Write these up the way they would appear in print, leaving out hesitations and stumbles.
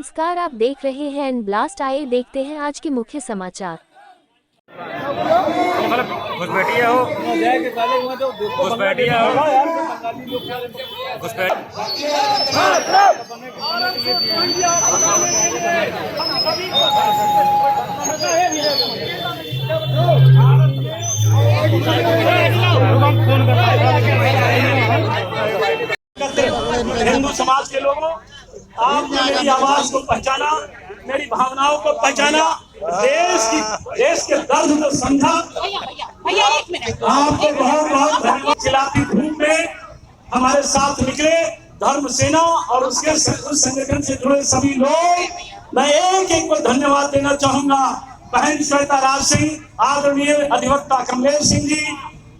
नमस्कार, आप देख रहे हैं एन ब्लास्ट। आइए देखते हैं आज के मुख्य समाचार। घुसपैठिया हो, घुसपैठिया हो, हिंदू समाज के लोगों, आपने मेरी आवाज को पहचाना, मेरी भावनाओं को पहचाना, देश के दर्द को समझा। आपको बहुत बहुत धन्यवाद। खिलाफी धूप में हमारे साथ निकले धर्म सेना और उसके उस संगठन से जुड़े सभी लोग, मैं एक एक को धन्यवाद देना चाहूंगा। बहन श्वेता राज सिंह, आदरणीय अधिवक्ता कमलेश सिंह जी,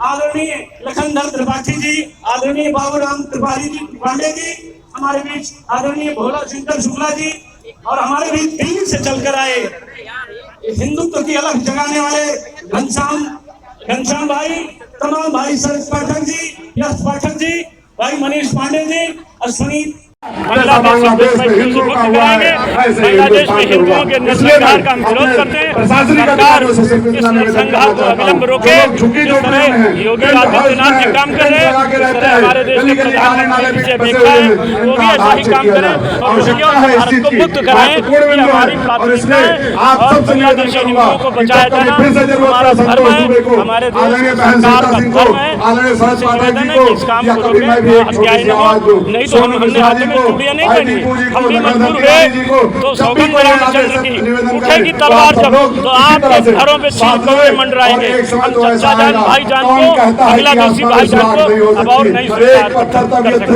आदरणीय लखनधर त्रिपाठी जी, आदरणीय बाबूराम त्रिपाठी जी पांडे जी, हमारे बीच आदरणीय भोला शंकर शुक्ला जी, और हमारे बीच दिल्ली से चलकर आए हिंदुत्व की अलग जगाने वाले घनश्याम भाई, तमाम भाई शरद पाठक जी, यश पाठक जी, भाई मनीष पांडे जी, अश्विनी बांग्लादेश में हिंदुओं का हुआ है, बांग्लादेश में हिंदुओं के नस्लवाद का हम विरोध करते हैं। सरकार इस नरसंहार को अविलंब रोके। योगी आदित्यनाथ जी काम कर रहे हैं, हमारे देश के प्रधानमंत्री से देखा है, वो भी ऐसा ही काम करें और भारत को मुक्त कराएं। ये हमारी प्राथमिकता है और बांग्लादेशी हिंदुओं को बचाया जाना हमारा धर्म है, हमारे देश सरकार का धर्म है। निवेदन है कि इस काम को रोकें, अन्याय न हो, नहीं तो हमने हाथ में चूड़ियां नहीं करनी। हम भी मजबूर हुए तो सौगंध रामचंद्र की उठेगी तलवार जब, तो आपके घरों पे छील कौवे मंडराएंगे। हम चचा जान भाई जान को, बांग्लादेशी भाई जान को अब और नहीं स्वीकार कर सकते।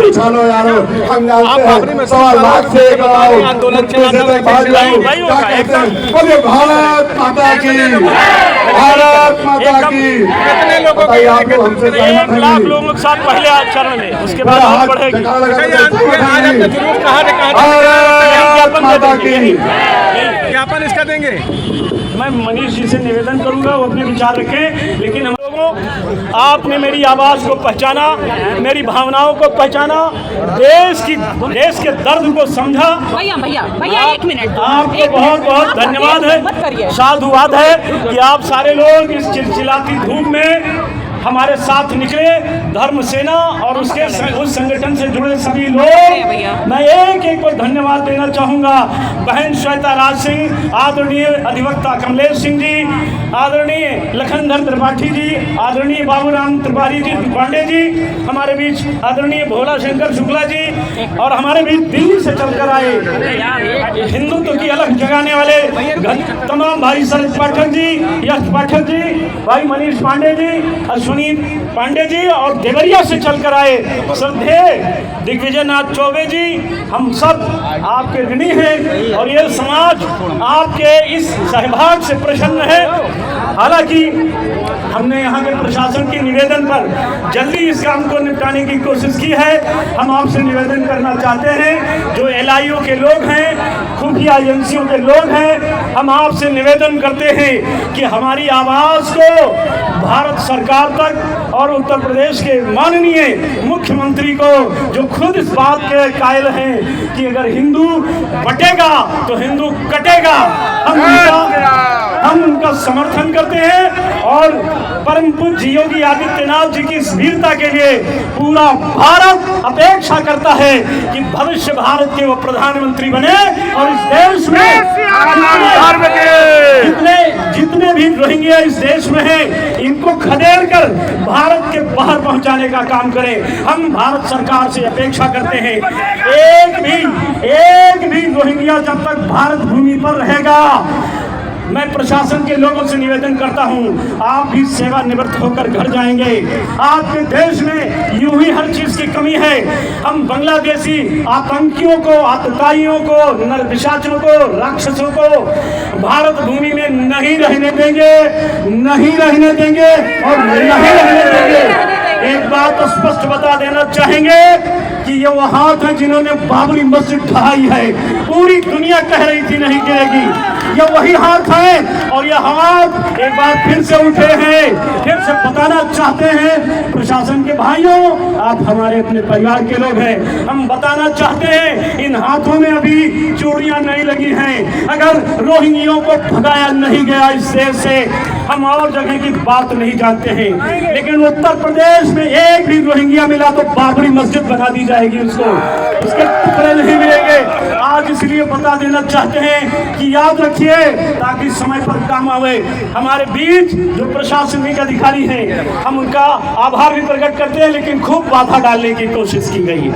आंदोलन चलाना भारत माता की, भारत माता की। कितने लोगों के 1 लाख लोगों के साथ पहले चरण में, उसके बाद और बढ़ेगी। ज्ञापन इसका देंगे। मैं मनीष जी से निवेदन करूंगा वो अपने विचार रखें, लेकिन हम लोगों, आपने मेरी आवाज को पहचाना, मेरी भावनाओं को पहचाना, देश के दर्द को समझा। भैया एक मिनट, आपको बहुत बहुत धन्यवाद है, साधुवाद है कि आप सारे लोग इस चिलचिलाती धूप में हमारे साथ निकले धर्म सेना और उसके उस संगठन से जुड़े सभी लोग। मैं एक एक को धन्यवाद देना चाहूंगा। बहन श्वेता राज सिंह, आदरणीय अधिवक्ता कमलेश सिंह जी, आदरणीय लखनधर त्रिपाठी जी, आदरणीय बाबूराम त्रिपाठी जी पांडे जी, हमारे बीच आदरणीय भोला शंकर शुक्ला जी, और हमारे बीच दिल्ली से चलकर आए हिंदुत्व की अलग जगाने वाले तमाम भाई शरद पाठक जी, यश पाठक जी, भाई मनीष पांडे जी, अश्विनी पांडे जी, और देवरिया से चलकर आए श्रद्धेय दिग्विजय नाथ चौबे जी। हम सब आपके ऋणी हैं और ये समाज आपके इस सहभाग से प्रसन्न है। हालांकि हमने यहाँ के प्रशासन के निवेदन पर जल्दी इस काम को निपटाने की कोशिश की है। हम आपसे निवेदन करना चाहते हैं, जो LIO के लोग हैं, खुफिया एजेंसियों के लोग हैं, हम आपसे निवेदन करते हैं कि हमारी आवाज़ को भारत सरकार तक और उत्तर प्रदेश के माननीय मुख्यमंत्री को, जो खुद इस बात के कायल हैं कि अगर हिंदू बटेगा तो हिंदू कटेगा, हम उनका समर्थन करते हैं और परम पूज्य योगी आदित्यनाथ जी की इस वीरता के लिए पूरा भारत अपेक्षा करता है कि भविष्य भारत के वो प्रधानमंत्री बने और इस देश में जितने भी रोहिंग्या इस देश में हैं, इनको खदेड़ कर भारत के बाहर पहुंचाने का काम करें। हम भारत सरकार से अपेक्षा करते हैं, एक भी रोहिंग्या जब तक भारत भूमि पर रहेगा, मैं प्रशासन के लोगों से निवेदन करता हूं, आप भी सेवानिवृत्त होकर घर जाएंगे। आपके देश में यूं ही हर चीज की कमी है। हम बांग्लादेशी आतंकियों को, आतताइयों को, नरपिशाचों को, राक्षसों को भारत भूमि में नहीं रहने देंगे, नहीं रहने देंगे और नहीं रहने देंगे। एक बात स्पष्ट बता देना चाहेंगे, कि ये वो हाथ है जिन्होंने बाबरी मस्जिद ढहाई है। पूरी दुनिया कह रही थी नहीं गिरेगी, ये वही हाथ है और ये हाथ एक बार फिर से उठे हैं। फिर से बताना चाहते हैं प्रशासन के भाइयों, आप हमारे अपने परिवार के लोग हैं, हम बताना चाहते हैं इन हाथों में अभी चूड़ियां नहीं लगी हैं। अगर रोहिंग्याओं को भगाया नहीं गया इस देश से, हम और जगह की बात नहीं जानते हैं, लेकिन उत्तर प्रदेश में एक भी रोहिंग्या मिला तो बाबरी मस्जिद बना दी जाएगी, उसको उसके टुकड़े नहीं मिलेंगे। आज इसलिए बता देना चाहते हैं कि याद रखिए ताकि समय पर काम आवे। हमारे बीच जो प्रशासनिक अधिकारी हैं, हम उनका आभार भी प्रकट करते हैं, लेकिन खूब बाधा डालने की कोशिश की गई है।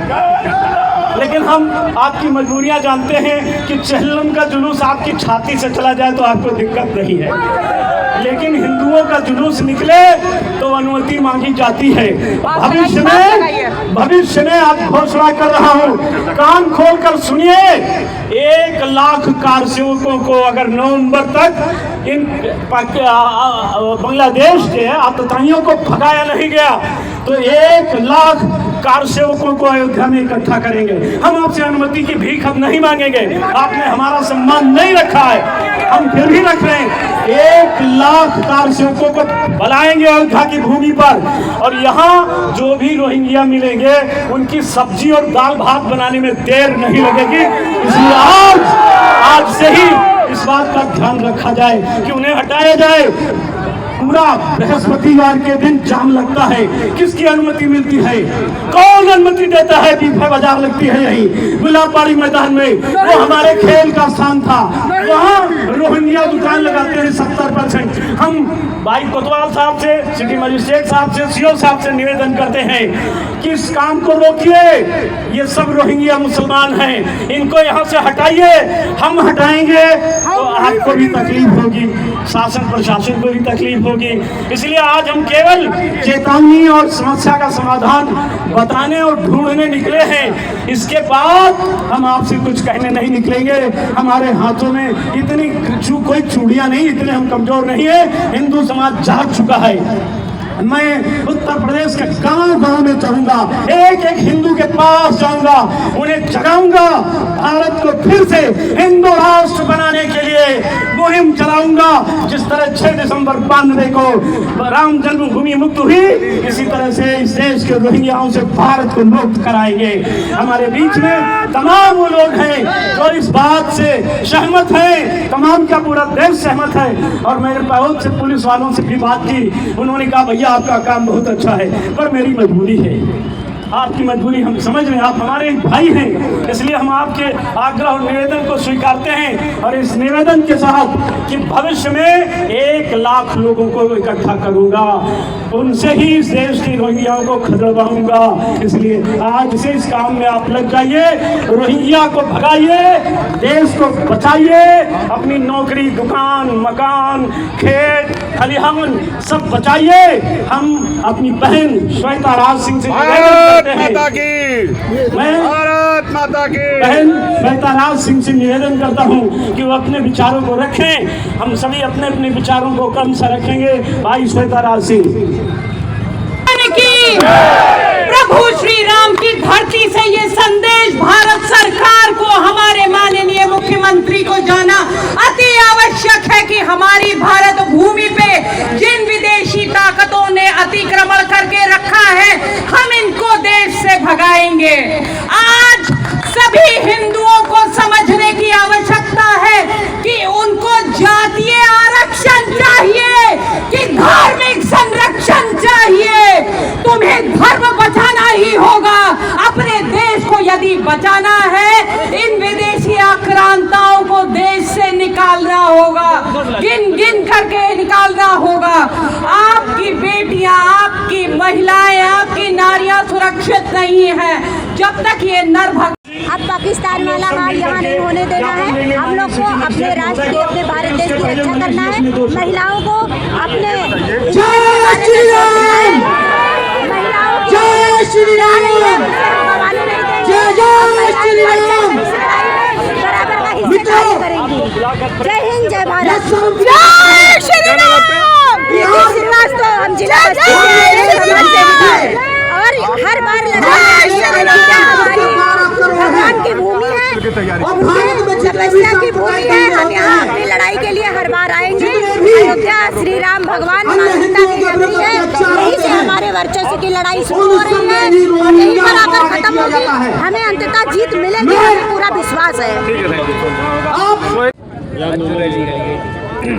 लेकिन हम आपकी मजबूरियां जानते हैं कि चहलम का जुलूस आपकी छाती से चला जाए तो आपको दिक्कत नहीं है, लेकिन हिंदुओं का जुलूस निकले तो अनुमति मांगी जाती है। भविष्य में आप घोषणा कर रहा हूँ, कान खोलकर सुनिए, 1 लाख कार सेवकों को अगर नवंबर तक इन बांग्लादेश के आतताइयों को भगाया नहीं गया तो 1 लाख कार सेवकों को अयोध्या में इकट्ठा करेंगे। हम आपसे अनुमति की भीख अब नहीं मांगेंगे, आपने हमारा सम्मान नहीं रखा है, हम फिर भी रख रहे हैं। 1 लाख कार सेवकों को बुलाएंगे अयोध्या की भूमि पर, और यहाँ जो भी रोहिंग्या मिलेंगे उनकी सब्जी और दाल भात बनाने में देर नहीं लगेगी। इसलिए आज से ही इस बात का ध्यान रखा जाए कि उन्हें हटाया जाए। पूरा बृहस्पतिवार के दिन जाम लगता है, किसकी अनुमति मिलती है? कौन अनुमति देता है? बीफा बाजार लगती है यही गुलाबबाड़ी मैदान में, वो हमारे खेल का स्थान था, वहाँ रोहिंग्या दुकान लगाते हैं 70%। हम भाई कोतवाल साहब से, सिटी मजिस्ट्रेट साहब से, सीओ साहब से निवेदन करते हैं कि इस काम को रोकिए। ये सब रोहिंग्या मुसलमान हैं, इनको यहाँ से हटाइए। हम हटाएंगे तो आपको भी तकलीफ होगी, शासन प्रशासन को भी तकलीफ होगी। इसलिए आज हम केवल चेतावनी और समस्या का समाधान बताने और ढूंढने निकले हैं। इसके बाद हम आपसे कुछ कहने नहीं निकलेंगे। हमारे हाथों में इतनी कोई चूड़ियां नहीं, इतने हम कमजोर नहीं है। हिंदू समाज जाग चुका है। मैं उत्तर प्रदेश के गांव-गांव में जाऊंगा, एक एक हिंदू के पास जाऊंगा, उन्हें जगाऊंगा, भारत को फिर से हिंदू राष्ट्र बनाने के लिए मुहिम चलाऊंगा। जिस तरह 6 दिसंबर 92 को राम जन्मभूमि मुक्त हुई, इसी तरह से इस देश के रोहिंग्याओं से भारत को मुक्त कराएंगे। हमारे बीच में तमाम वो लोग हैं जो इस बात से सहमत हैं, तमाम का पूरा देश सहमत है। और मैंने बहुत से पुलिस वालों से भी बात की, उन्होंने कहा भैया आपका काम बहुत अच्छा है, पर मेरी मजबूरी है। आपकी मजबूरी हम समझ रहे हैं, आप हमारे भाई हैं, इसलिए हम आपके आग्रह और निवेदन को स्वीकारते हैं। और इस निवेदन के साथ कि भविष्य में 1 लाख लोगों को इकट्ठा करूंगा, उनसे ही इस देश की रोहिंग्याओं को खदेड़वाऊंगा। इसलिए आज से इस काम में आप लग जाइए, रोहिंग्या को भगाइए, देश को बचाइए, अपनी नौकरी, दुकान, मकान, खेत, खलिहान सब बचाइए। हम अपनी बहन श्वेता राज सिंह से माता की, भारत माता की बहन श्वेता राज सिंह से निवेदन करता हूं कि वो अपने विचारों को रखें। हम सभी अपने अपने विचारों को कम से रखेंगे। भाई श्वेता राज सिंह की प्रभु श्री राम की धरती से ये संदेश भारत सरकार को, हमारे माननीय मुख्यमंत्री को जाना अति आवश्यक है कि हमारी भारत भूमि पे जिन विदेशी ताकतों ने अतिक्रमण करके रखा है, हम इनको देश से भगाएंगे। आज सभी हिंदुओं को समझने की आवश्यकता है कि उनको जातीय आरक्षण चाहिए कि धार्मिक संरक्षण चाहिए। तुम्हें धर्म बचाना ही होगा। अपने देश को यदि बचाना है, इन विदेशी आक्रांताओं को देश से निकालना होगा, गिन गिन करके निकालना होगा। आपकी बेटियां, आपकी महिलाएं, आपकी नारियां सुरक्षित नहीं है जब तक ये नर अब पाकिस्तान वाला हाल यहाँ नहीं होने देना है। हम लोग को अपने राष्ट्र की, अपने भारत देश की रक्षा करना है। महिलाओं को अपने बराबर का हिस्सा करेंगी। जय हिंद, जय भारत, जय श्री राम। श्रीवास्तव, हम जिला और हर बार लड़ाई हमारी भगवान की भूमि है, तपस्या की भूमि है। हम यहाँ अपनी लड़ाई के लिए हर बार आएंगे। अयोध्या श्री राम भगवान मानवता की धरती है, यहीं से हमारे वर्चस्व की लड़ाई शुरू हो रही है और यहीं पर आकर खत्म होगी। हमें अंततः जीत मिलेगी, हमें पूरा विश्वास है।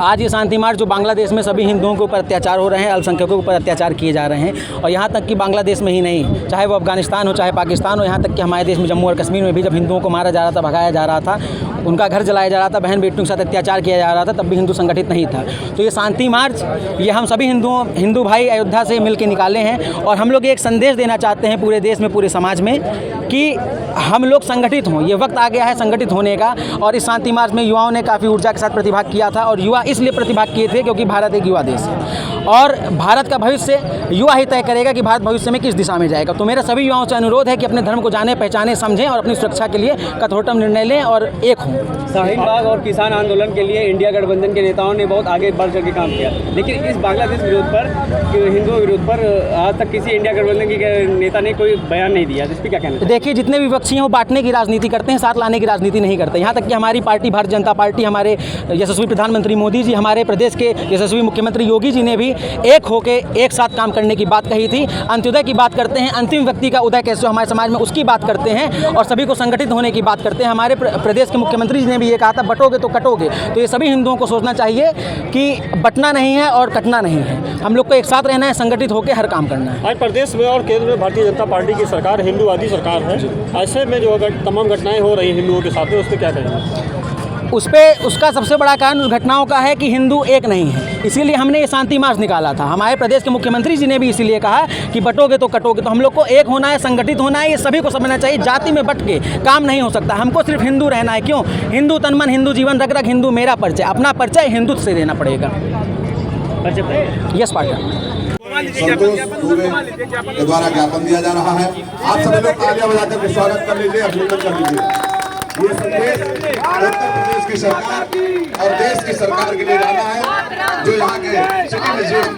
आज ये शांति मार्च जो बांग्लादेश में सभी हिंदुओं के ऊपर अत्याचार हो रहे हैं, अल्पसंख्यकों के ऊपर अत्याचार किए जा रहे हैं, और यहाँ तक कि बांग्लादेश में ही नहीं, चाहे वो अफगानिस्तान हो चाहे पाकिस्तान हो, यहाँ तक कि हमारे देश में जम्मू और कश्मीर में भी जब हिंदुओं को मारा जा रहा था, भगाया जा रहा था, उनका घर जलाया जा रहा था, बहन बेटियों के साथ अत्याचार किया जा रहा था, तब भी हिंदू संगठित नहीं था। तो ये शांति मार्च ये हम सभी हिंदू भाई अयोध्या से मिल के निकाले हैं, और हम लोग एक संदेश देना चाहते हैं पूरे देश में, पूरे समाज में, कि हम लोग संगठित हों। ये वक्त आ गया है संगठित होने का। और इस शांति मार्च में युवाओं ने काफ़ी ऊर्जा के साथ प्रतिभाग किया था, और युवा इसलिए प्रतिभाग किए थे क्योंकि भारत एक युवा देश है, और भारत का भविष्य युवा ही तय करेगा कि भारत भविष्य में किस दिशा में जाएगा। तो मेरा सभी युवाओं से अनुरोध है कि अपने धर्म को जाने, पहचाने, समझें और अपनी सुरक्षा के लिए कठोरतम निर्णय लें और एक हों। शाहीन बाग और किसान आंदोलन के लिए इंडिया गठबंधन के नेताओं ने बहुत आगे बढ़ चढ़ के काम किया, लेकिन इस बांग्लादेश विरोध पर, हिंदुओं विरोध पर आज तक किसी इंडिया गठबंधन के नेता ने कोई बयान नहीं दिया। इस पर क्या कहना है? देखिए, जितने विपक्षी हैं वो बांटने की राजनीति करते हैं, साथ लाने की राजनीति नहीं करते। यहाँ तक कि हमारी पार्टी भारतीय जनता पार्टी, हमारे यशस्वी प्रधानमंत्री मोदी जी, हमारे प्रदेश के यशस्वी मुख्यमंत्री योगी जी ने भी एक होकर एक साथ काम करने की बात कही थी। अंत्योदय की बात करते हैं, अंतिम व्यक्ति का उदय कैसे हमारे समाज में, उसकी बात करते हैं, और सभी को संगठित होने की बात करते हैं। हमारे प्रदेश के मुख्यमंत्री जी ने भी ये कहा था, बटोगे तो कटोगे। तो ये सभी हिंदुओं को सोचना चाहिए कि बटना नहीं है और कटना नहीं है, हम लोग को एक साथ रहना है, संगठित होकर हर काम करना है। आज प्रदेश में और केंद्र में भारतीय जनता पार्टी की सरकार हिंदूवादी सरकार है, ऐसे में जो अगर तमाम घटनाएं हो रही हैं हिंदुओं के साथ में, उस पर क्या कहेंगे? उसका सबसे बड़ा कारण उस घटनाओं का है कि हिंदू एक नहीं है, इसीलिए हमने ये शांति मार्च निकाला था। हमारे प्रदेश के मुख्यमंत्री जी ने भी इसीलिए कहा कि बटोगे तो कटोगे। तो हम लोग को एक होना है, संगठित होना है, ये सभी को समझना चाहिए। जाति में बट के काम नहीं हो सकता, हमको सिर्फ हिंदू रहना है। क्यों? हिंदू तन मन, हिंदू जीवन रग रग, हिंदू मेरा परिचय, अपना परिचय हिंदुत्व से देना पड़ेगा। यस पार्टनर संतोष दुबे के द्वारा ज्ञापन दिया जा रहा है। आप सभी लोग तालियां बजाकर स्वागत कर लीजिए, अभिनंदन कर लीजिए। ये संदेश उत्तर प्रदेश की सरकार और देश की सरकार के लिए जाना है, जो यहाँ के सिटी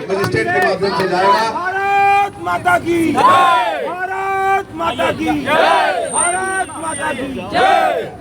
मजिस्ट्रेट के माध्यम से जाएगा। भारत माता की जय, भारत माता की जय, भारत माता की जय।